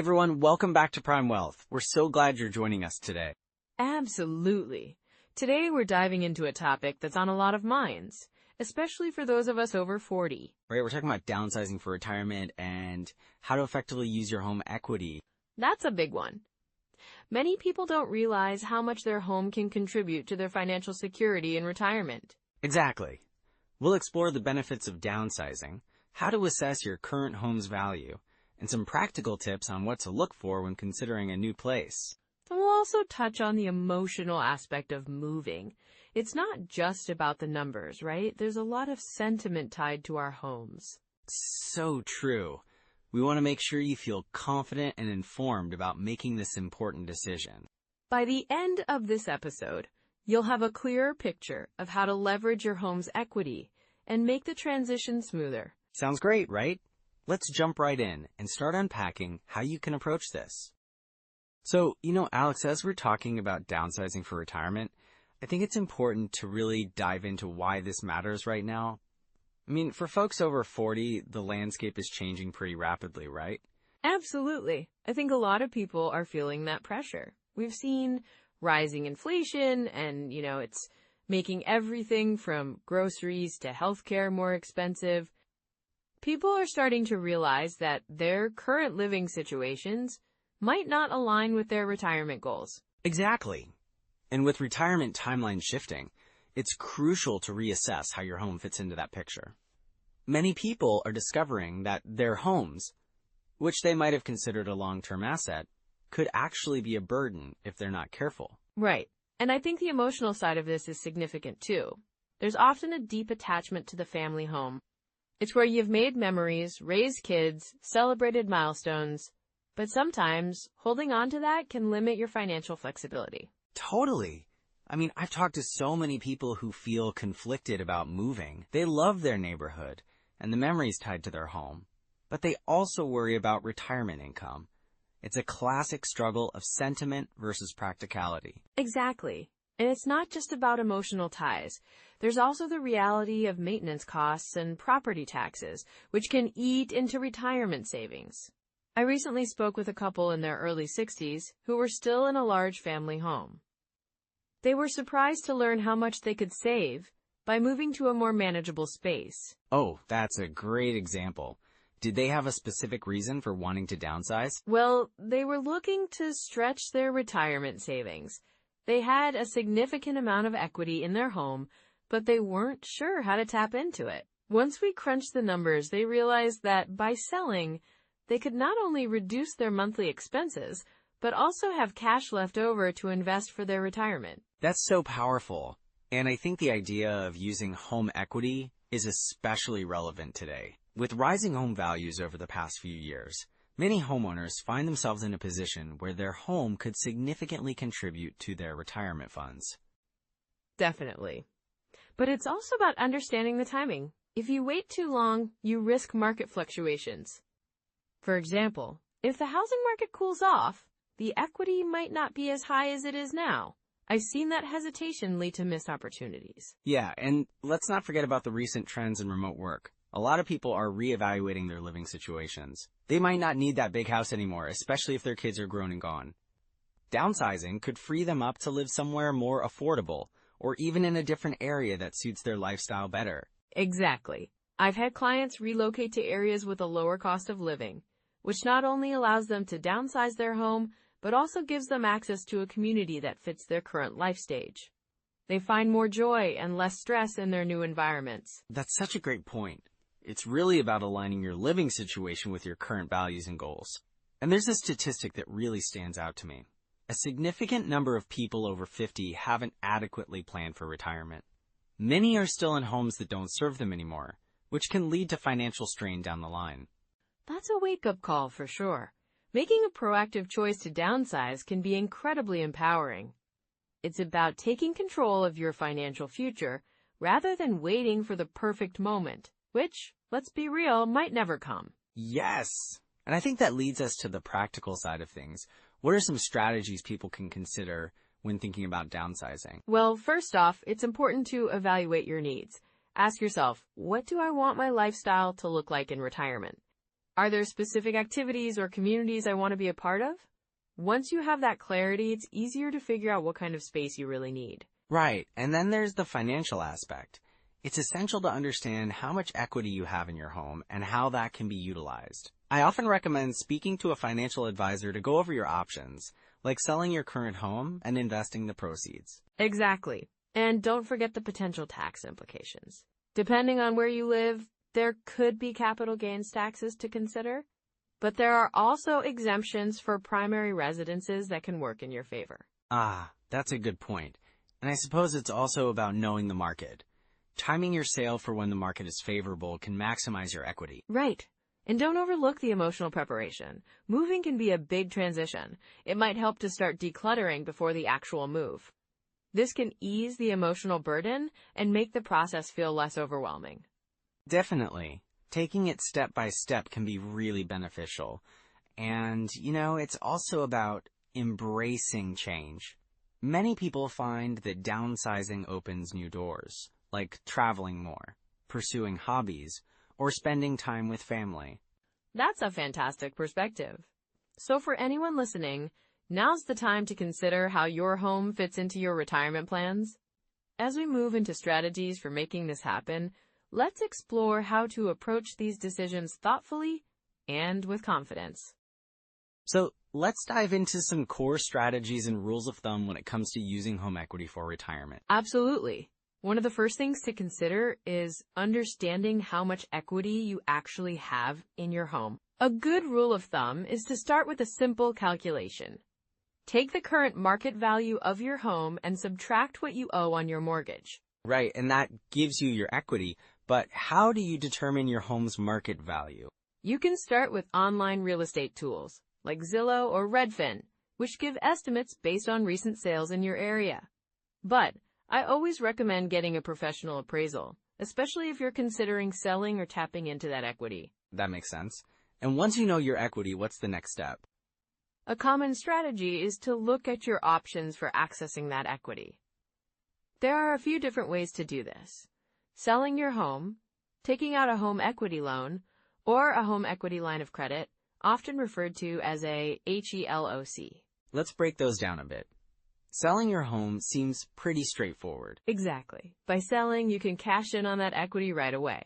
everyone, welcome back to Prime Wealth. We're so glad you're joining us today. Absolutely. Today we're diving into a topic that's on a lot of minds, especially for those of us over 40. Right, we're talking about downsizing for retirement and how to effectively use your home equity. That's a big one. Many people don't realize how much their home can contribute to their financial security in retirement. Exactly. We'll explore the benefits of downsizing, how to assess your current home's value, and some practical tips on what to look for when considering a new place. And we'll also touch on the emotional aspect of moving. It's not just about the numbers, right? There's a lot of sentiment tied to our homes. So true. We want to make sure you feel confident and informed about making this important decision. By the end of this episode, you'll have a clearer picture of how to leverage your home's equity and make the transition smoother. Sounds great, right? Let's jump right in and start unpacking how you can approach this. So, Alex, as we're talking about downsizing for retirement, I think it's important to really dive into why this matters right now. I mean, for folks over 40, the landscape is changing pretty rapidly, right? Absolutely. I think a lot of people are feeling that pressure. We've seen rising inflation and, it's making everything from groceries to healthcare more expensive. People are starting to realize that their current living situations might not align with their retirement goals. Exactly. And with retirement timeline shifting, it's crucial to reassess how your home fits into that picture. Many people are discovering that their homes, which they might have considered a long-term asset, could actually be a burden if they're not careful. Right. And I think the emotional side of this is significant too. There's often a deep attachment to the family home. It's where you've made memories, raised kids, celebrated milestones, but sometimes holding on to that can limit your financial flexibility. Totally. I mean, I've talked to so many people who feel conflicted about moving. They love their neighborhood and the memories tied to their home, but they also worry about retirement income. It's a classic struggle of sentiment versus practicality. Exactly. And it's not just about emotional ties. There's also the reality of maintenance costs and property taxes, which can eat into retirement savings. I recently spoke with a couple in their early 60s who were still in a large family home. They were surprised to learn how much they could save by moving to a more manageable space. Oh, that's a great example. Did they have a specific reason for wanting to downsize? Well, they were looking to stretch their retirement savings. They had a significant amount of equity in their home, but they weren't sure how to tap into it. Once we crunched the numbers, they realized that by selling, they could not only reduce their monthly expenses, but also have cash left over to invest for their retirement. That's so powerful. And I think the idea of using home equity is especially relevant today. With rising home values over the past few years, many homeowners find themselves in a position where their home could significantly contribute to their retirement funds. Definitely. But it's also about understanding the timing. If you wait too long, you risk market fluctuations. For example, if the housing market cools off, the equity might not be as high as it is now. I've seen that hesitation lead to missed opportunities. Yeah, and let's not forget about the recent trends in remote work. A lot of people are reevaluating their living situations. They might not need that big house anymore, especially if their kids are grown and gone. Downsizing could free them up to live somewhere more affordable, or even in a different area that suits their lifestyle better. Exactly. I've had clients relocate to areas with a lower cost of living, which not only allows them to downsize their home, but also gives them access to a community that fits their current life stage. They find more joy and less stress in their new environments. That's such a great point. It's really about aligning your living situation with your current values and goals. And there's a statistic that really stands out to me. A significant number of people over 50 haven't adequately planned for retirement. Many are still in homes that don't serve them anymore, which can lead to financial strain down the line. That's a wake-up call for sure. Making a proactive choice to downsize can be incredibly empowering. It's about taking control of your financial future rather than waiting for the perfect moment, which, let's be real, might never come. Yes! And I think that leads us to the practical side of things. What are some strategies people can consider when thinking about downsizing? Well, first off, it's important to evaluate your needs. Ask yourself, what do I want my lifestyle to look like in retirement? Are there specific activities or communities I want to be a part of? Once you have that clarity, it's easier to figure out what kind of space you really need. Right, and then there's the financial aspect. It's essential to understand how much equity you have in your home and how that can be utilized. I often recommend speaking to a financial advisor to go over your options, like selling your current home and investing the proceeds. Exactly. And don't forget the potential tax implications. Depending on where you live, there could be capital gains taxes to consider, but there are also exemptions for primary residences that can work in your favor. Ah, that's a good point. And I suppose it's also about knowing the market. Timing your sale for when the market is favorable can maximize your equity. Right. And don't overlook the emotional preparation. Moving can be a big transition. It might help to start decluttering before the actual move. This can ease the emotional burden and make the process feel less overwhelming. Definitely. Taking it step by step can be really beneficial. And, it's also about embracing change. Many people find that downsizing opens new doors, like traveling more, pursuing hobbies, or spending time with family. That's a fantastic perspective. So for anyone listening, now's the time to consider how your home fits into your retirement plans. As we move into strategies for making this happen, let's explore how to approach these decisions thoughtfully and with confidence. So let's dive into some core strategies and rules of thumb when it comes to using home equity for retirement. Absolutely. One of the first things to consider is understanding how much equity you actually have in your home. A good rule of thumb is to start with a simple calculation. Take the current market value of your home and subtract what you owe on your mortgage. Right, and that gives you your equity, but how do you determine your home's market value? You can start with online real estate tools like Zillow or Redfin, which give estimates based on recent sales in your area. But I always recommend getting a professional appraisal, especially if you're considering selling or tapping into that equity. That makes sense. And once you know your equity, what's the next step? A common strategy is to look at your options for accessing that equity. There are a few different ways to do this. Selling your home, taking out a home equity loan, or a home equity line of credit, often referred to as a HELOC. Let's break those down a bit. Selling your home seems pretty straightforward. Exactly. By selling, you can cash in on that equity right away.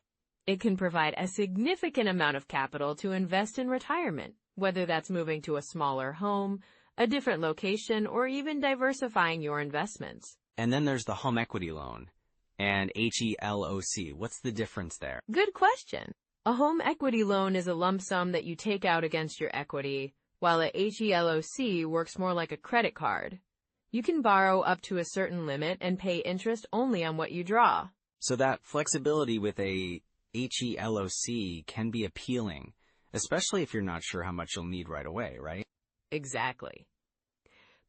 It can provide a significant amount of capital to invest in retirement, whether that's moving to a smaller home, a different location, or even diversifying your investments. And then there's the home equity loan and HELOC. What's the difference there? Good question. A home equity loan is a lump sum that you take out against your equity, while a HELOC works more like a credit card. You can borrow up to a certain limit and pay interest only on what you draw. So that flexibility with a HELOC can be appealing, especially if you're not sure how much you'll need right away, right? Exactly.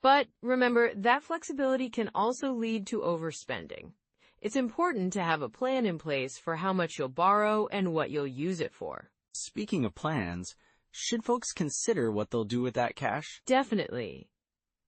But remember, that flexibility can also lead to overspending. It's important to have a plan in place for how much you'll borrow and what you'll use it for. Speaking of plans, should folks consider what they'll do with that cash? Definitely.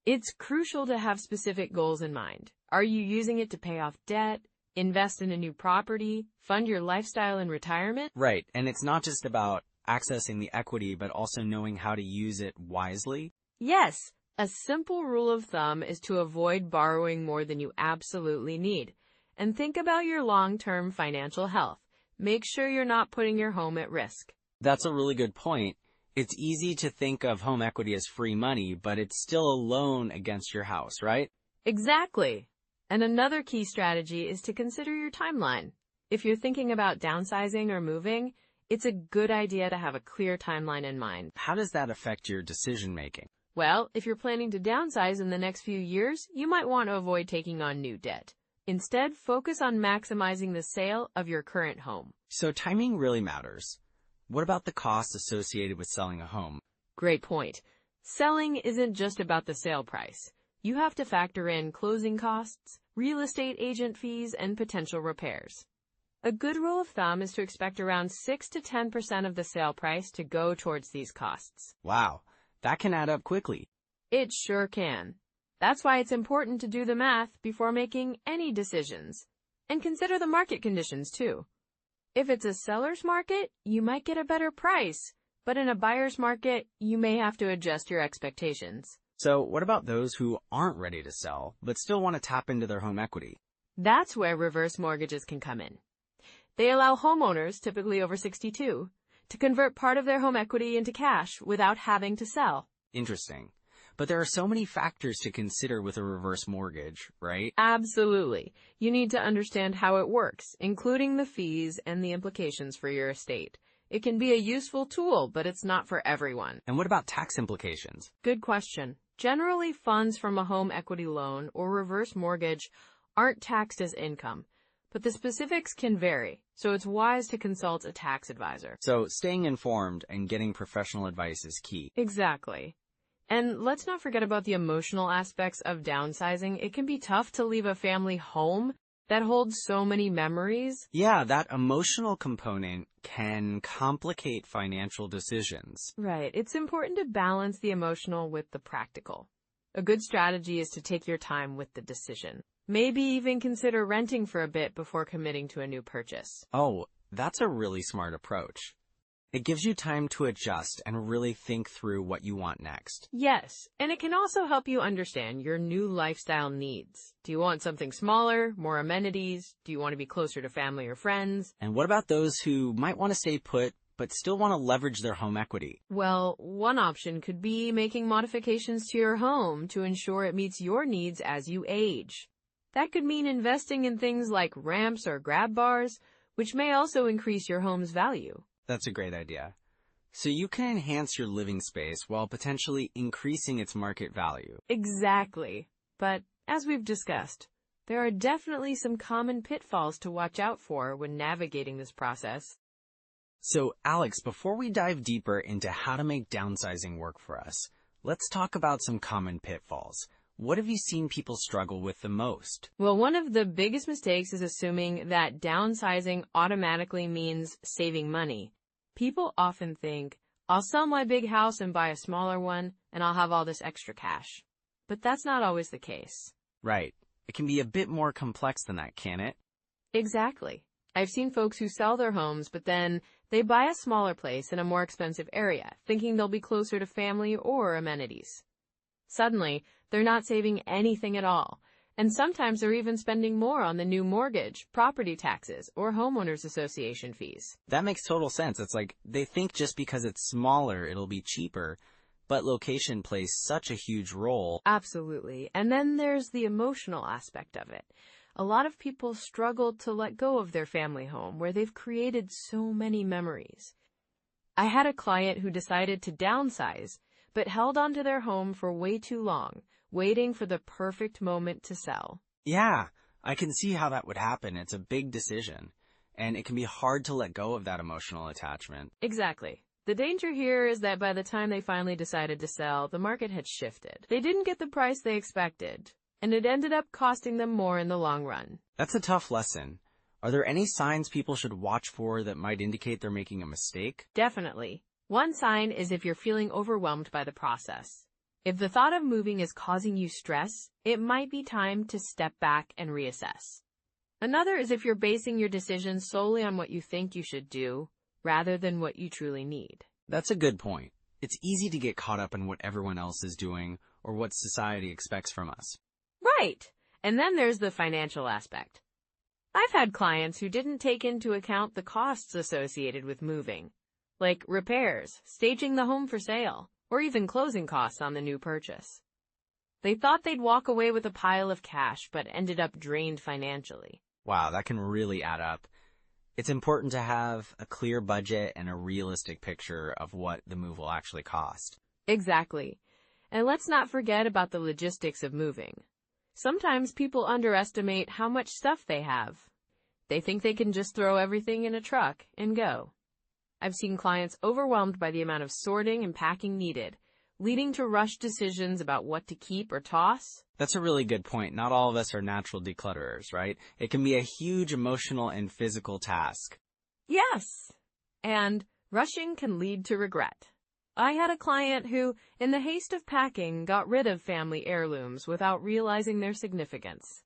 It's crucial to have specific goals in mind. Are you using it to pay off debt, invest in a new property, fund your lifestyle in retirement? Right, and it's not just about accessing the equity, but also knowing how to use it wisely. Yes. A simple rule of thumb is to avoid borrowing more than you absolutely need. And think about your long-term financial health. Make sure you're not putting your home at risk. That's a really good point. It's easy to think of home equity as free money, but it's still a loan against your house, right? Exactly. And another key strategy is to consider your timeline. If you're thinking about downsizing or moving, it's a good idea to have a clear timeline in mind. How does that affect your decision-making? Well, if you're planning to downsize in the next few years, you might want to avoid taking on new debt. Instead, focus on maximizing the sale of your current home. So timing really matters. What about the costs associated with selling a home? Great point. Selling isn't just about the sale price. You have to factor in closing costs, real estate agent fees, and potential repairs. A good rule of thumb is to expect around 6 to 10% of the sale price to go towards these costs. Wow, that can add up quickly. It sure can. That's why it's important to do the math before making any decisions. And consider the market conditions too. If it's a seller's market, you might get a better price, But in a buyer's market, you may have to adjust your expectations. So what about those who aren't ready to sell, but still want to tap into their home equity? That's where reverse mortgages can come in. They allow homeowners, typically over 62, to convert part of their home equity into cash without having to sell. Interesting. But there are so many factors to consider with a reverse mortgage, right? Absolutely. You need to understand how it works, including the fees and the implications for your estate. It can be a useful tool, but it's not for everyone. And what about tax implications? Good question. Generally, funds from a home equity loan or reverse mortgage aren't taxed as income, but the specifics can vary, so it's wise to consult a tax advisor. So staying informed and getting professional advice is key. Exactly. And let's not forget about the emotional aspects of downsizing. It can be tough to leave a family home that holds so many memories. Yeah, that emotional component can complicate financial decisions. Right. It's important to balance the emotional with the practical. A good strategy is to take your time with the decision. Maybe even consider renting for a bit before committing to a new purchase. Oh, that's a really smart approach. It gives you time to adjust and really think through what you want next. Yes, and it can also help you understand your new lifestyle needs. Do you want something smaller, more amenities? Do you want to be closer to family or friends? And what about those who might want to stay put but still want to leverage their home equity? Well, one option could be making modifications to your home to ensure it meets your needs as you age. That could mean investing in things like ramps or grab bars, which may also increase your home's value. That's a great idea. So you can enhance your living space while potentially increasing its market value. Exactly. But as we've discussed, there are definitely some common pitfalls to watch out for when navigating this process. So, Alex, before we dive deeper into how to make downsizing work for us, let's talk about some common pitfalls. What have you seen people struggle with the most? Well, one of the biggest mistakes is assuming that downsizing automatically means saving money. People often think, I'll sell my big house and buy a smaller one, and I'll have all this extra cash. But that's not always the case. Right. It can be a bit more complex than that, can it? Exactly. I've seen folks who sell their homes, but then they buy a smaller place in a more expensive area, thinking they'll be closer to family or amenities. Suddenly, they're not saving anything at all, and sometimes they're even spending more on the new mortgage, property taxes, or homeowners association fees. That makes total sense. It's like they think just because it's smaller, it'll be cheaper, but location plays such a huge role. Absolutely. And then there's the emotional aspect of it. A lot of people struggle to let go of their family home where they've created so many memories. I had a client who decided to downsize, but held onto their home for way too long, waiting for the perfect moment to sell. Yeah, I can see how that would happen. It's a big decision, and it can be hard to let go of that emotional attachment. Exactly. The danger here is that by the time they finally decided to sell, the market had shifted. They didn't get the price they expected, and it ended up costing them more in the long run. That's a tough lesson. Are there any signs people should watch for that might indicate they're making a mistake? Definitely. One sign is if you're feeling overwhelmed by the process. If the thought of moving is causing you stress, it might be time to step back and reassess. Another is if you're basing your decisions solely on what you think you should do, rather than what you truly need. That's a good point. It's easy to get caught up in what everyone else is doing or what society expects from us. Right. And then there's the financial aspect. I've had clients who didn't take into account the costs associated with moving, like repairs, staging the home for sale, or even closing costs on the new purchase. They thought they'd walk away with a pile of cash, but ended up drained financially. Wow, that can really add up. It's important to have a clear budget and a realistic picture of what the move will actually cost. Exactly. And let's not forget about the logistics of moving. Sometimes people underestimate how much stuff they have. They think they can just throw everything in a truck and go. I've seen clients overwhelmed by the amount of sorting and packing needed, leading to rushed decisions about what to keep or toss. That's a really good point. Not all of us are natural declutterers, right? It can be a huge emotional and physical task. Yes. And rushing can lead to regret. I had a client who, in the haste of packing, got rid of family heirlooms without realizing their significance.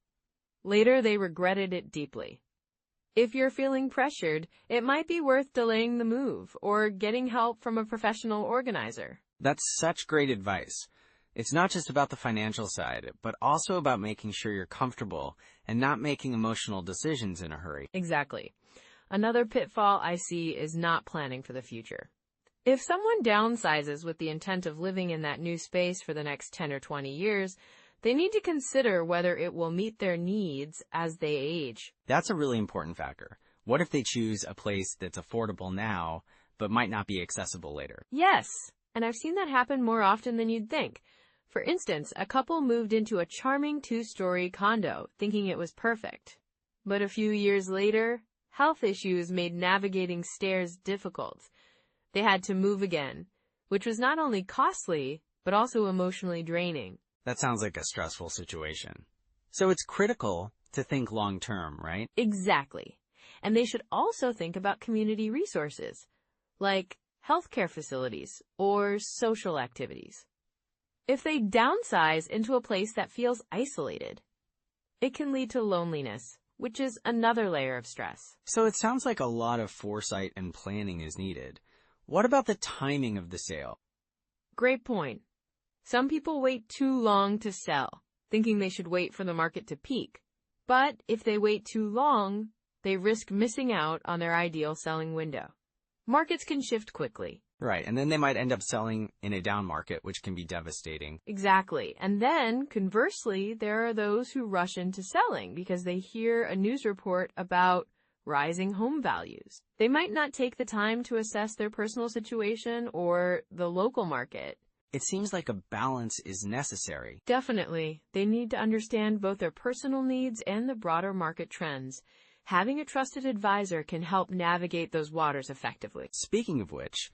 Later, they regretted it deeply. If you're feeling pressured, it might be worth delaying the move or getting help from a professional organizer. That's such great advice. It's not just about the financial side, but also about making sure you're comfortable and not making emotional decisions in a hurry. Exactly. Another pitfall I see is not planning for the future. If someone downsizes with the intent of living in that new space for the next 10 or 20 years, they need to consider whether it will meet their needs as they age. That's a really important factor. What if they choose a place that's affordable now, but might not be accessible later? Yes, and I've seen that happen more often than you'd think. For instance, a couple moved into a charming 2-story condo, thinking it was perfect. But a few years later, health issues made navigating stairs difficult. They had to move again, which was not only costly, but also emotionally draining. That sounds like a stressful situation. So it's critical to think long-term, right? Exactly. And they should also think about community resources, like healthcare facilities or social activities. If they downsize into a place that feels isolated, it can lead to loneliness, which is another layer of stress. So it sounds like a lot of foresight and planning is needed. What about the timing of the sale? Great point. Some people wait too long to sell, thinking they should wait for the market to peak. But if they wait too long, they risk missing out on their ideal selling window. Markets can shift quickly. Right, and then they might end up selling in a down market, which can be devastating. Exactly. And then, conversely, there are those who rush into selling because they hear a news report about rising home values. They might not take the time to assess their personal situation or the local market. It seems like a balance is necessary. Definitely. They need to understand both their personal needs and the broader market trends. Having a trusted advisor can help navigate those waters effectively. Speaking of which,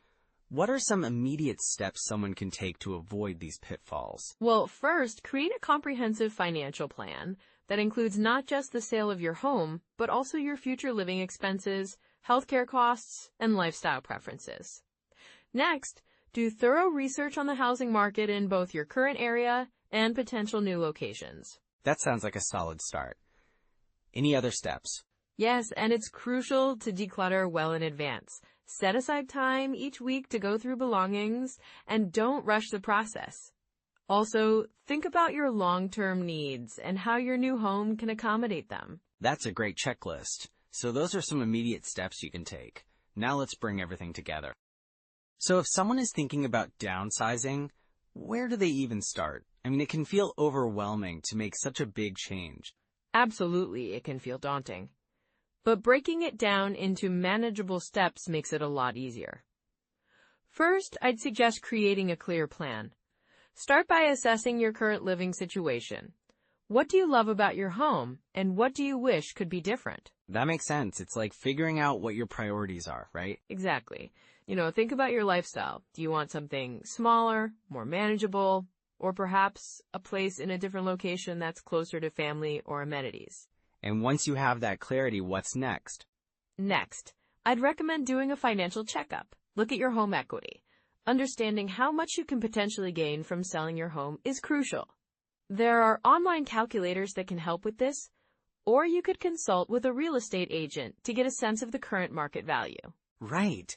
what are some immediate steps someone can take to avoid these pitfalls? Well, first, create a comprehensive financial plan that includes not just the sale of your home, but also your future living expenses, healthcare costs, and lifestyle preferences. Next, do thorough research on the housing market in both your current area and potential new locations. That sounds like a solid start. Any other steps? Yes, and it's crucial to declutter well in advance. Set aside time each week to go through belongings, and don't rush the process. Also, think about your long-term needs and how your new home can accommodate them. That's a great checklist. So those are some immediate steps you can take. Now let's bring everything together. So if someone is thinking about downsizing, where do they even start? I mean, it can feel overwhelming to make such a big change. Absolutely, it can feel daunting. But breaking it down into manageable steps makes it a lot easier. First, I'd suggest creating a clear plan. Start by assessing your current living situation. What do you love about your home, and what do you wish could be different? That makes sense. It's like figuring out what your priorities are, right? Exactly. Think about your lifestyle. Do you want something smaller, more manageable, or perhaps a place in a different location that's closer to family or amenities? And once you have that clarity, what's next? Next, I'd recommend doing a financial checkup. Look at your home equity. Understanding how much you can potentially gain from selling your home is crucial. There are online calculators that can help with this, or you could consult with a real estate agent to get a sense of the current market value. Right.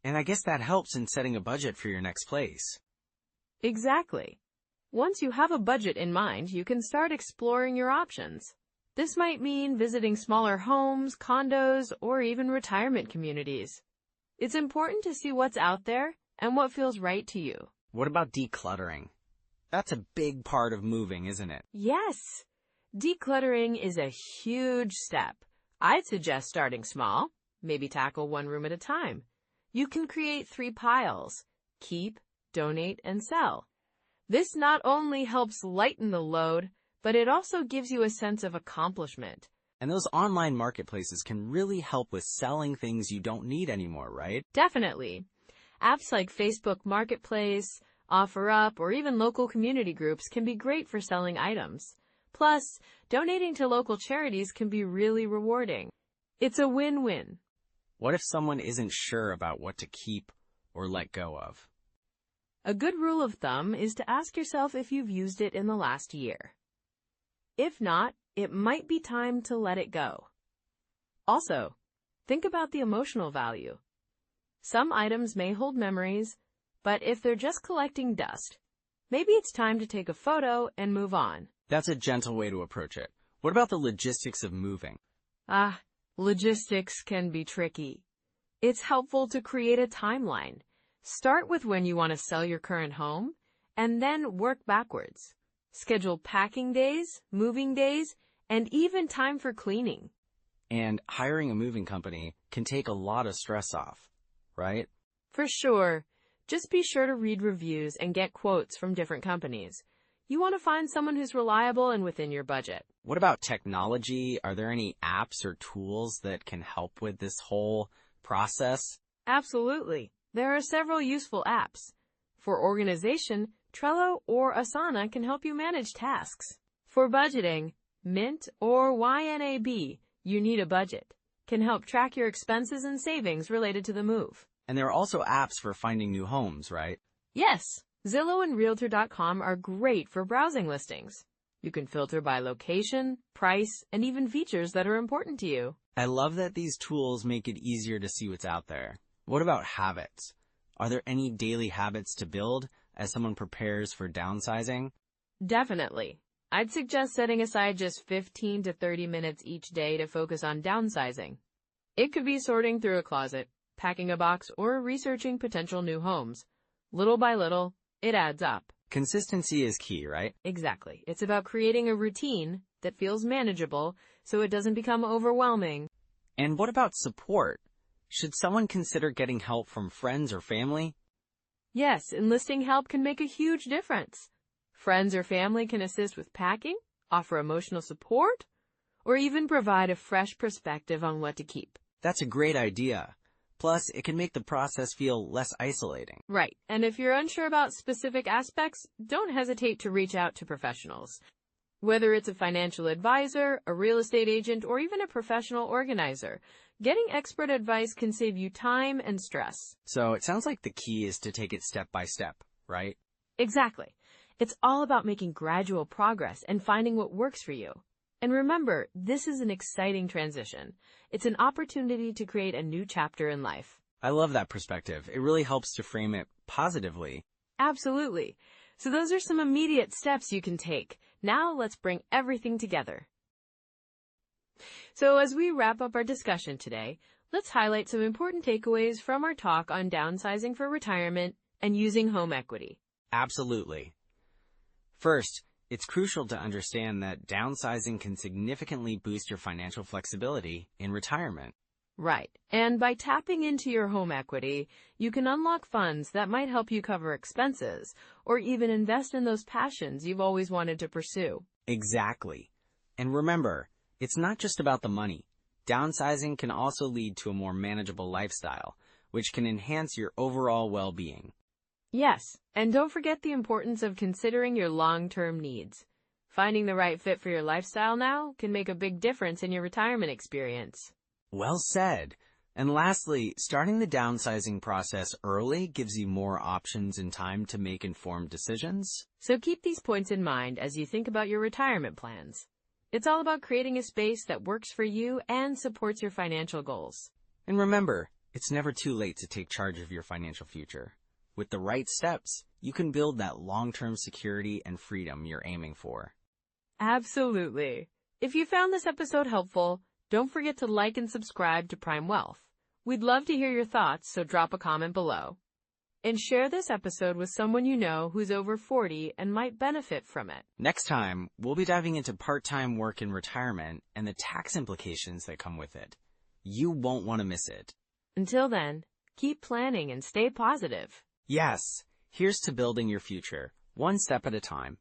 And I guess that helps in setting a budget for your next place. Exactly. Once you have a budget in mind, you can start exploring your options. This might mean visiting smaller homes, condos, or even retirement communities. It's important to see what's out there and what feels right to you. What about decluttering? That's a big part of moving, isn't it? Yes. Decluttering is a huge step. I'd suggest starting small, maybe tackle one room at a time. You can create 3 piles: keep, donate, and sell. This not only helps lighten the load, but it also gives you a sense of accomplishment. And those online marketplaces can really help with selling things you don't need anymore, right? Definitely. Apps like Facebook Marketplace, OfferUp, or even local community groups can be great for selling items. Plus, donating to local charities can be really rewarding. It's a win-win. What if someone isn't sure about what to keep or let go of? A good rule of thumb is to ask yourself if you've used it in the last year. If not, it might be time to let it go. Also, think about the emotional value. Some items may hold memories, but if they're just collecting dust, maybe it's time to take a photo and move on. That's a gentle way to approach it. What about the logistics of moving? Logistics can be tricky. It's helpful to create a timeline. Start with when you want to sell your current home, and then work backwards. Schedule packing days, moving days, and even time for cleaning. And hiring a moving company can take a lot of stress off, right? For sure. Just be sure to read reviews and get quotes from different companies. You want to find someone who's reliable and within your budget. What about technology? Are there any apps or tools that can help with this whole process? Absolutely. There are several useful apps. For organization, Trello or Asana can help you manage tasks. For budgeting, Mint or YNAB, You Need a Budget, can help track your expenses and savings related to the move. And there are also apps for finding new homes, right? Yes, Zillow and Realtor.com are great for browsing listings. You can filter by location, price, and even features that are important to you. I love that these tools make it easier to see what's out there. What about habits? Are there any daily habits to build as someone prepares for downsizing? Definitely. I'd suggest setting aside just 15 to 30 minutes each day to focus on downsizing. It could be sorting through a closet, packing a box, or researching potential new homes. Little by little, it adds up. Consistency is key, right? Exactly. It's about creating a routine that feels manageable so it doesn't become overwhelming. And what about support? Should someone consider getting help from friends or family? Yes, enlisting help can make a huge difference. Friends or family can assist with packing, offer emotional support, or even provide a fresh perspective on what to keep. That's a great idea. Plus, it can make the process feel less isolating. Right. And if you're unsure about specific aspects, don't hesitate to reach out to professionals. Whether it's a financial advisor, a real estate agent, or even a professional organizer, getting expert advice can save you time and stress. So it sounds like the key is to take it step by step, right? Exactly. It's all about making gradual progress and finding what works for you. And remember, this is an exciting transition. It's an opportunity to create a new chapter in life. I love that perspective. It really helps to frame it positively. Absolutely. So those are some immediate steps you can take. Now let's bring everything together. So as we wrap up our discussion today, let's highlight some important takeaways from our talk on downsizing for retirement and using home equity. Absolutely. First, it's crucial to understand that downsizing can significantly boost your financial flexibility in retirement. Right. And by tapping into your home equity, you can unlock funds that might help you cover expenses or even invest in those passions you've always wanted to pursue. Exactly. And remember, it's not just about the money. Downsizing can also lead to a more manageable lifestyle, which can enhance your overall well-being. Yes, and don't forget the importance of considering your long-term needs. Finding the right fit for your lifestyle now can make a big difference in your retirement experience. Well said. And lastly, starting the downsizing process early gives you more options and time to make informed decisions. So keep these points in mind as you think about your retirement plans. It's all about creating a space that works for you and supports your financial goals. And remember, it's never too late to take charge of your financial future. With the right steps, you can build that long-term security and freedom you're aiming for. Absolutely. If you found this episode helpful, don't forget to like and subscribe to Prime Wealth. We'd love to hear your thoughts, so drop a comment below. And share this episode with someone you know who's over 40 and might benefit from it. Next time, we'll be diving into part-time work in retirement and the tax implications that come with it. You won't want to miss it. Until then, keep planning and stay positive. Yes, here's to building your future, one step at a time.